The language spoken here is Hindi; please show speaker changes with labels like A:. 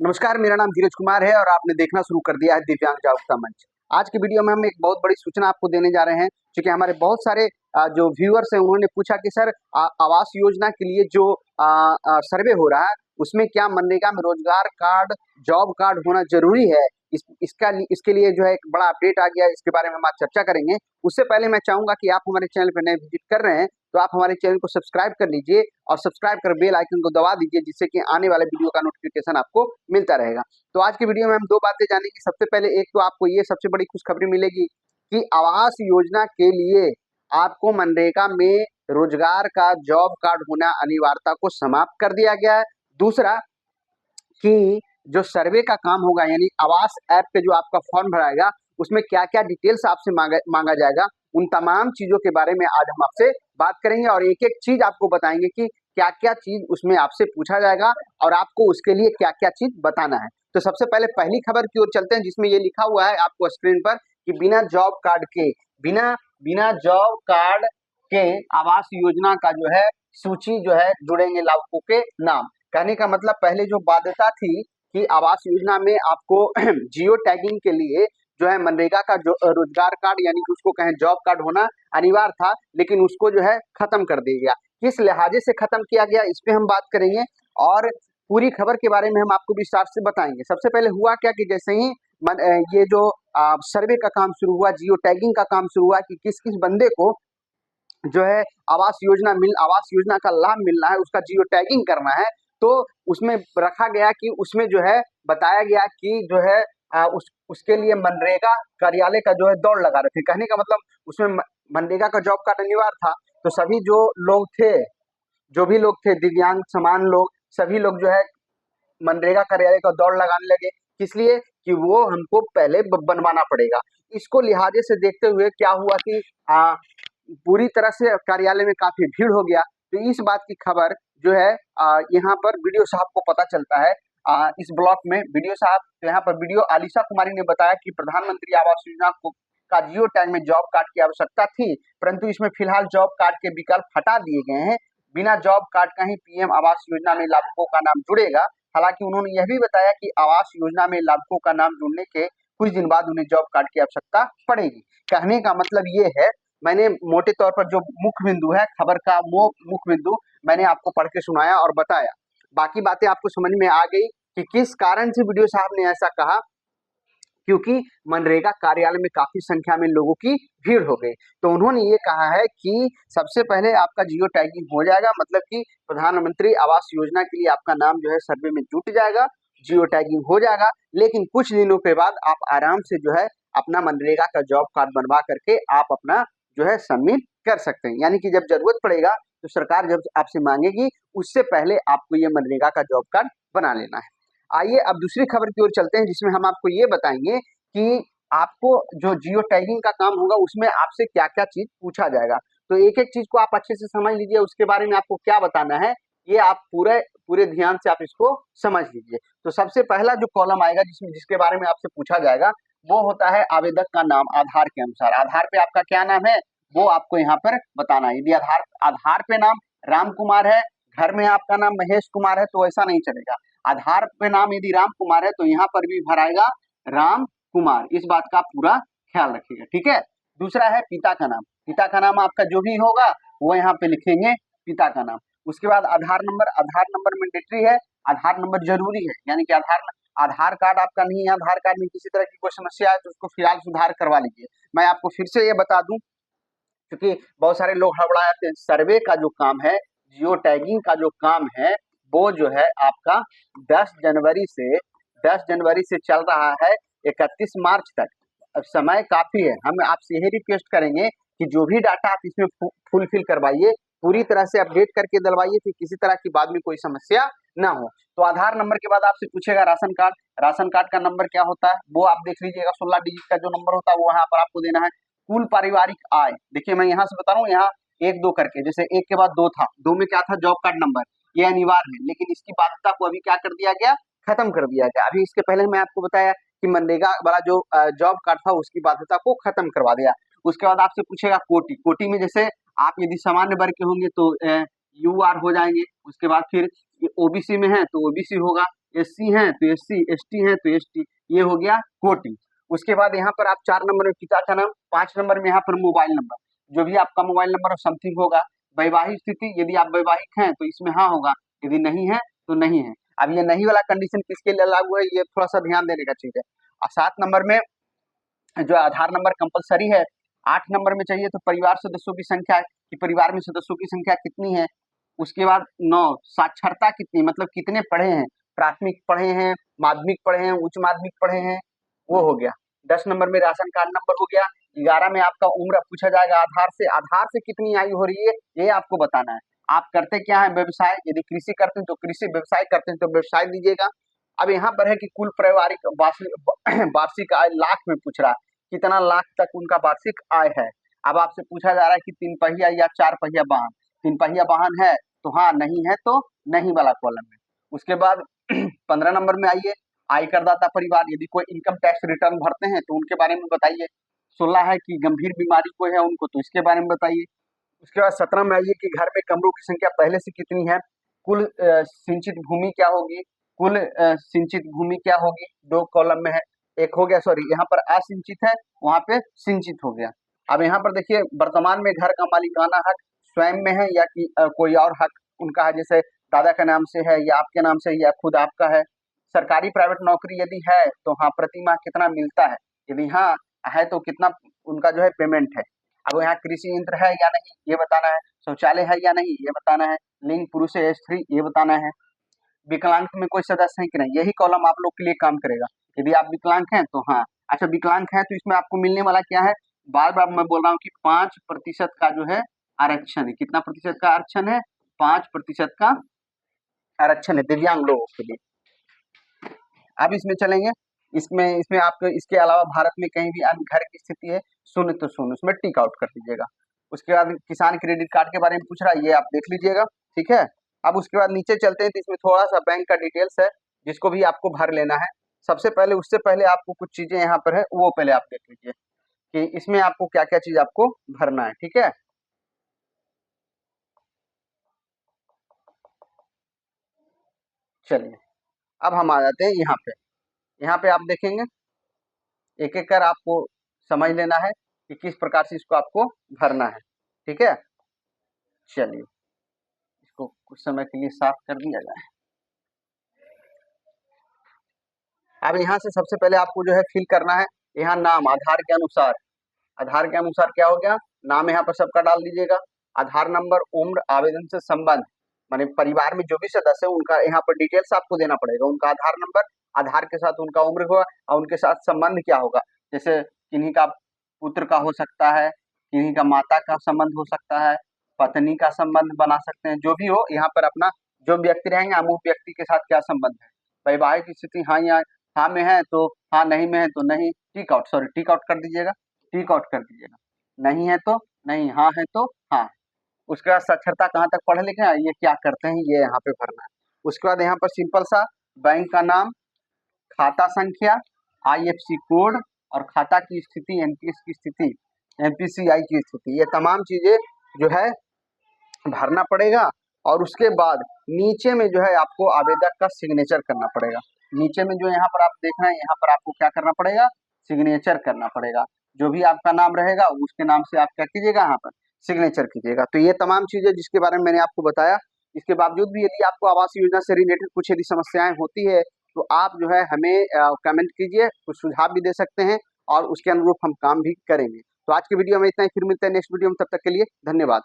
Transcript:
A: नमस्कार, मेरा नाम धीरज कुमार है और आपने देखना शुरू कर दिया है दिव्यांग जागरूकता मंच। आज की वीडियो में हम एक बहुत बड़ी सूचना आपको देने जा रहे हैं, क्योंकि हमारे बहुत सारे जो व्यूअर्स हैं उन्होंने पूछा कि सर आवास योजना के लिए जो सर्वे हो रहा है उसमें क्या मनरेगा में रोजगार कार्ड, जॉब कार्ड होना जरूरी है? इसके लिए जो है एक बड़ा अपडेट आ गया है, इसके बारे में हम आज चर्चा करेंगे। उससे पहले मैं चाहूंगा कि आप हमारे चैनल पर नए विजिट कर रहे हैं तो आप हमारे चैनल को सब्सक्राइब कर लीजिए और सब्सक्राइब कर बेल आइकन को दबा दीजिए, जिससे कि आने वाले वीडियो का नोटिफिकेशन आपको मिलता रहेगा। तो आज की वीडियो में हम दो बातें जानेंगे। सबसे पहले एक तो आपको ये सबसे बड़ी खुशखबरी मिलेगी कि आवास योजना के लिए आपको मनरेगा में रोजगार का जॉब कार्ड होना अनिवार्यता को समाप्त कर दिया गया है। दूसरा कि जो सर्वे का काम होगा, यानी आवास ऐप पे जो आपका फॉर्म भराएगा उसमें क्या क्या डिटेल्स आपसे मांगा जाएगा, उन तमाम चीजों के बारे में आज हम आपसे बात करेंगे और एक एक चीज आपको बताएंगे कि क्या क्या चीज उसमें आपसे पूछा जाएगा और आपको उसके लिए क्या क्या चीज बताना है। तो सबसे पहले पहली खबर की ओर चलते हैं, जिसमें ये लिखा हुआ है आपको स्क्रीन पर कि बिना जॉब कार्ड के आवास योजना का जो है सूची जो है जुड़ेंगे लाभुकों के नाम। कहने का मतलब पहले जो बाध्यता थी कि आवास योजना में आपको जियो टैगिंग के लिए जो है मनरेगा का जो रोजगार कार्ड यानी कि उसको कहें जॉब कार्ड होना अनिवार्य था, लेकिन उसको जो है खत्म कर दिया गया। किस लिहाजे से खत्म किया गया इस पे हम बात करेंगे और पूरी खबर के बारे में हम आपको विस्तार से बताएंगे। सबसे पहले हुआ क्या कि जैसे ही ये जो सर्वे का काम शुरू हुआ, जियो टैगिंग का काम शुरू हुआ कि किस किस बंदे को जो है आवास योजना का लाभ मिलना है, उसका जियो टैगिंग करना है, तो उसमें रखा गया कि उसमें जो है बताया गया कि जो है उसके लिए मनरेगा कार्यालय का जो है दौड़ लगा रहे थे। कहने का मतलब उसमें मनरेगा का जॉब कार्ड अनिवार्य था, तो सभी जो भी लोग थे दिव्यांग समान लोग, सभी लोग जो है मनरेगा कार्यालय का दौड़ लगाने लगे। किस लिए? कि वो हमको पहले बनवाना पड़ेगा। इसको लिहाजे से देखते हुए क्या हुआ कि पूरी तरह से कार्यालय में काफी भीड़ हो गया। तो इस बात की खबर जो है यहाँ पर वीडियो साहब को पता चलता है। इस ब्लॉक में वीडियो साहब, तो यहाँ पर वीडियो आलिशा कुमारी ने बताया कि प्रधानमंत्री आवास योजना को का जियो टैग में जॉब कार्ड की आवश्यकता थी, परंतु इसमें फिलहाल जॉब कार्ड के विकल्प हटा दिए गए हैं। बिना जॉब कार्ड का ही पीएम आवास योजना में लाभुकों का नाम जुड़ेगा। हालांकि उन्होंने यह भी बताया कि आवास योजना में लाभुकों का नाम जुड़ने के कुछ दिन बाद उन्हें जॉब कार्ड की आवश्यकता पड़ेगी। कहने का मतलब ये है, मैंने मोटे तौर पर जो मुख्य बिंदु है खबर का मुख्य बिंदु मैंने आपको पढ़ के सुनाया और बताया। बाकी बातें आपको समझ में आ गई कि किस कारण से वीडियो साहब ने ऐसा कहा, क्योंकि मनरेगा कार्यालय में काफी संख्या में लोगों की भीड़ हो गई। तो उन्होंने ये कहा है कि सबसे पहले आपका जियो टैगिंग हो जाएगा, मतलब कि प्रधानमंत्री आवास योजना के लिए आपका नाम जो है सर्वे में जुट जाएगा, जियो टैगिंग हो जाएगा, लेकिन कुछ दिनों के बाद आप आराम से जो है अपना मनरेगा का जॉब कार्ड बनवा करके आप अपना जो है सबमिट कर सकते हैं। यानी कि जब जरूरत पड़ेगा तो सरकार जब आपसे मांगेगी उससे पहले आपको ये मनरेगा का जॉब कार्ड बना लेना है। आइए अब दूसरी खबर की ओर चलते हैं, जिसमें हम आपको ये बताएंगे कि आपको जो जियो टैगिंग का काम होगा उसमें आपसे क्या क्या चीज पूछा जाएगा। तो एक एक चीज को आप अच्छे से समझ लीजिए, उसके बारे में आपको क्या बताना है ये आप पूरे पूरे ध्यान से आप इसको समझ लीजिए। तो सबसे पहला जो कॉलम आएगा जिसके बारे में आपसे पूछा जाएगा वो होता है आवेदक का नाम आधार के अनुसार। आधार पे आपका क्या नाम है वो आपको यहाँ पर बताना है। यदि आधार पे नाम राम कुमार है, घर में आपका नाम महेश कुमार है, तो ऐसा नहीं चलेगा। आधार पे नाम यदि राम कुमार है तो यहाँ पर भी भराएगा राम कुमार। इस बात का पूरा ख्याल रखिएगा, ठीक है। दूसरा है पिता का नाम। पिता का नाम आपका जो भी होगा वो यहाँ पे लिखेंगे पिता का नाम। उसके बाद आधार नंबर मैंडेटरी है, आधार नंबर जरूरी है, यानी कि आधार कार्ड आपका नहीं है, आधार कार्ड में किसी तरह की कोई समस्या है तो उसको फिलहाल सुधार करवा लीजिए। मैं आपको फिर से ये बता दूं, क्योंकि बहुत सारे लोग हड़बड़ा जाते हैं। सर्वे का जो काम है, जियो टैगिंग का जो काम है, वो जो है आपका 10 जनवरी से चल रहा है 31 मार्च तक। अब समय काफी है। हम आपसे यही रिक्वेस्ट करेंगे कि जो भी डाटा आप इसमें फुलफिल करवाइए, पूरी तरह से अपडेट करके डलवाइए कि किसी तरह की बाद में कोई समस्या ना हो। तो आधार नंबर के बाद आपसे पूछेगा राशन कार्ड। राशन कार्ड का नंबर क्या होता है वो आप देख लीजिएगा, 16 डिजिट का जो नंबर होता है वो यहाँ पर आपको देना है। कुल पारिवारिक आय, देखिए मैं यहाँ से बता रहा हूँ, यहाँ 1 2 करके, जैसे 1 के बाद 2 था, 2 में क्या था जॉब कार्ड नंबर, ये अनिवार्य है, लेकिन इसकी बाध्यता को अभी क्या कर दिया गया, खत्म कर दिया गया। अभी इसके पहले मैं आपको बताया कि मनरेगा वाला जो जॉब कार्ड था उसकी बाध्यता को खत्म करवा दिया। उसके बाद आपसे पूछेगा कोटि में, जैसे आप यदि सामान्य वर्ग के होंगे तो यूआर हो जाएंगे। उसके बाद फिर ओबीसी में है तो ओबीसी होगा, SC हैं तो SC, ST हैं तो ST, ये हो गया कोटि। उसके बाद यहाँ पर आप 4 नंबर में पिता का नाम, 5 नंबर में यहाँ पर मोबाइल नंबर, जो भी आपका मोबाइल नंबर समथिंग होगा। वैवाहिक स्थिति, यदि आप वैवाहिक हैं तो इसमें हाँ होगा, यदि नहीं है तो नहीं है। अब ये नहीं वाला कंडीशन किसके लिए लागू है, ये थोड़ा सा ध्यान देने का चीज है। और 7 नंबर में जो आधार नंबर कंपलसरी है। 8 नंबर में चाहिए तो परिवार सदस्यों की संख्या, कि परिवार में सदस्यों की संख्या कितनी है। उसके बाद 9 साक्षरता कितनी, मतलब कितने पढ़े हैं, प्राथमिक पढ़े हैं, माध्यमिक पढ़े हैं, उच्च माध्यमिक पढ़े हैं, वो हो गया। 10 नंबर में राशन कार्ड नंबर हो गया। 11 में आपका उम्र पूछा जाएगा आधार से कितनी आयु हो रही है ये आपको बताना है। आप करते क्या है, व्यवसाय, यदि कृषि करते हैं तो कृषि, व्यवसाय करते हैं तो व्यवसाय दीजिएगा। अब यहाँ पर है कि कुल पारिवारिक वार्षिक आय लाख में पूछ रहा है, कितना लाख तक उनका वार्षिक आय है। अब आपसे पूछा जा रहा है कि 3 पहिया या 4 पहिया वाहन, 3 पहिया वाहन है तो हाँ, नहीं है तो नहीं वाला कॉलम है। उसके बाद 15 नंबर में आइए, आय करदाता परिवार, यदि कोई इनकम टैक्स रिटर्न भरते हैं तो उनके बारे में बताइए। 16 है कि गंभीर बीमारी कोई है उनको, तो इसके बारे में बताइए। उसके बाद 17 में आइए कि घर में कमरों की संख्या पहले से कितनी है, कुल सिंचित भूमि क्या होगी, कुल सिंचित भूमि क्या होगी, 2 कॉलम में है। एक हो गया, सॉरी यहाँ पर असिंचित है, वहां पे सिंचित हो गया। अब यहाँ पर देखिए, वर्तमान में घर का मालिकाना हक स्वयं में है या कि कोई और हक उनका है, जैसे दादा के नाम से है या आपके नाम से है या खुद आपका है। सरकारी प्राइवेट नौकरी यदि है तो हाँ, प्रति माह कितना मिलता है, यदि हाँ है तो कितना उनका जो है पेमेंट है। अब यहाँ कृषि यंत्र है या नहीं ये बताना है, शौचालय है या नहीं ये बताना है, लिंग पुरुष है या स्त्री ये बताना है, विकलांग में कोई सदस्य है कि नहीं, यही कॉलम आप लोग के लिए काम करेगा। यदि आप विकलांग हैं तो हाँ, अच्छा विकलांग हैं तो इसमें आपको मिलने वाला क्या है, बार बार मैं बोल रहा हूँ कि 5% का जो है आरक्षण है। कितना प्रतिशत का आरक्षण है, 5% का आरक्षण है दिव्यांग लोगों के लिए। अब इसमें चलेंगे, इसमें इसमें आपको इसके अलावा भारत में कहीं भी अन्य घर की स्थिति है शून्य तो शून्य, उसमें टिक आउट कर दीजिएगा। उसके बाद किसान क्रेडिट कार्ड के बारे में पूछ रहा है, ये आप देख लीजिएगा, ठीक है। अब उसके बाद नीचे चलते हैं तो इसमें थोड़ा सा बैंक का डिटेल्स है जिसको भी आपको भर लेना है। सबसे पहले, उससे पहले आपको कुछ चीजें यहाँ पर है वो पहले आप देख लीजिए कि इसमें आपको क्या क्या चीज आपको भरना है, ठीक है। चलिए, अब हम आ जाते हैं यहाँ पे। यहाँ पे आप देखेंगे, एक एक कर आपको समझ लेना है कि किस प्रकार से इसको आपको भरना है, ठीक है। चलिए, इसको कुछ समय के लिए साफ कर दिया जाए। अब यहाँ से सबसे पहले आपको जो है फिल करना है, यहाँ नाम आधार के अनुसार, आधार के अनुसार क्या हो गया, नाम यहाँ पर सबका डाल दीजिएगा। आधार नंबर, उम्र, आवेदन से संबंध, माने परिवार में जो भी सदस्य है उनका यहाँ पर डिटेल्स आपको देना पड़ेगा, उनका आधार नंबर, आधार के साथ उनका उम्र होगा और उनके साथ संबंध क्या होगा, जैसे किन्हीं का पुत्र का हो सकता है, किन्हीं का माता का संबंध हो सकता है, पत्नी का संबंध बना सकते हैं, जो भी हो यहाँ पर अपना जो व्यक्ति रहेंगे अमुक व्यक्ति के साथ क्या संबंध है। वैवाहिक स्थिति हाँ या हाँ में है तो हाँ, नहीं में है तो नहीं, tick out, sorry tick out कर दीजिएगा, टिक आउट कर दीजिएगा। नहीं है तो नहीं, हाँ है तो हाँ। उसके बाद साक्षरता कहाँ तक पढ़े लिखे हैं, ये क्या करते हैं ये यहाँ पे भरना है। उसके बाद यहाँ पर सिंपल सा बैंक का नाम, खाता संख्या, IFC कोड और खाता की स्थिति, एनपीएस की स्थिति, एमपीसीआई की स्थिति, ये तमाम चीजें जो है भरना पड़ेगा। और उसके बाद नीचे में जो है आपको आवेदक का सिग्नेचर करना पड़ेगा। नीचे में जो यहाँ पर आप देख रहे हैं, यहाँ पर आपको क्या करना पड़ेगा, सिग्नेचर करना पड़ेगा। जो भी आपका नाम रहेगा उसके नाम से आप क्या कीजिएगा, यहाँ पर सिग्नेचर कीजिएगा। तो ये तमाम चीजें जिसके बारे में मैंने आपको बताया। इसके बावजूद भी यदि आपको आवास योजना से रिलेटेड कुछ यदि समस्याएं होती है तो आप जो है हमें कमेंट कीजिए, कुछ सुझाव भी दे सकते हैं और उसके अनुरूप हम काम भी करेंगे। तो आज की वीडियो में इतना ही, फिर मिलते हैं नेक्स्ट वीडियो में, तब तक के लिए धन्यवाद।